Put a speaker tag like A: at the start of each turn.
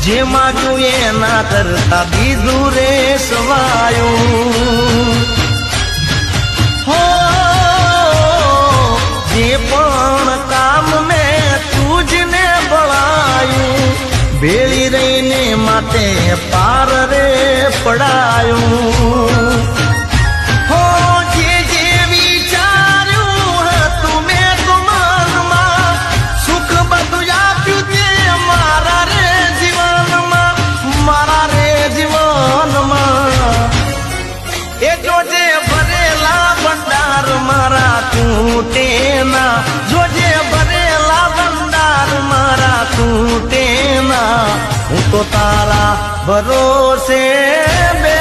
A: જે માગ્યું એના કરતા બીજું રે સવાયું હો જે પણ કામ મેં તુજને બળાયું ભેળી રહીને માતે પાર રે પડાયું હો જે જે વિચાર્યું હતું મેં તો મનમાં સુખ બધું આપ્યું તે મારા રે જીવનમાં એ જોજે ભરેલા ભંડાર મારા તૂટે ના જોજે ભરેલા ભંડાર મારા તૂટે ના હું તો તારા ભરોસે બે